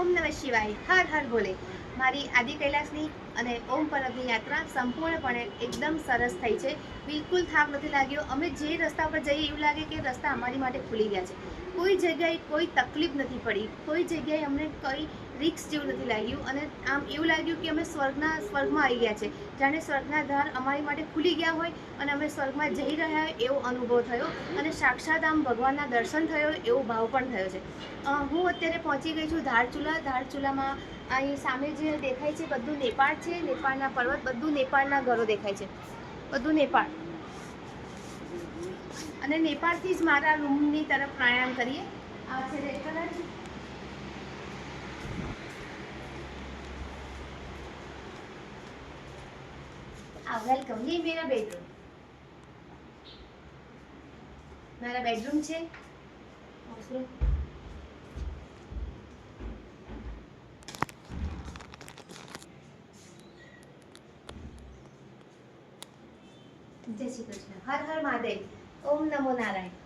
ઓમ નમઃ શિવાય, હર હર ભોલે. મારી આદિ કૈલાસની અને ઓમ પર્વતની યાત્રા સંપૂર્ણપણે એકદમ સરસ થઈ છે. બિલકુલ થાક નથી લાગ્યો. અમે જે રસ્તા પર જઈએ એવું લાગે કે રસ્તા અમારી માટે ખુલી ગયા છે. કોઈ જગ્યાએ કોઈ તકલીફ નથી પડી, કોઈ જગ્યાએ અમને કોઈ રિક્સ જેવું નથી લાગ્યું. અને આમ એવું લાગ્યું કે અમે સ્વર્ગમાં આવી ગયા છે. જાણે સ્વર્ગના દ્વાર અમારી માટે ખુલી ગયા હોય અને અમે સ્વર્ગમાં જઈ રહ્યા હોય એવો અનુભવ થયો. અને સાક્ષાત આમ ભગવાનના દર્શન થયો એવો ભાવ પણ થયો છે. હું અત્યારે પહોંચી ગઈ છું ધારચુલામાં. અહીં સામે જે દેખાય છે બધું નેપાળ છે. નેપાળના પર્વત, બધું નેપાળના ઘરો દેખાય છે, બધું નેપાળ. અને નેપાળથી જ મારા રૂમની તરફ પ્રયાણ કરીએ. આ છે રેસ્ટોરન્ટ. વેલકમ. ये मेरा बेडरूम, मेरा बेडरूम છે. જય શ્રી કૃષ્ણ. હર હર મહાદેવ. ઓમ નમો નારાયણ.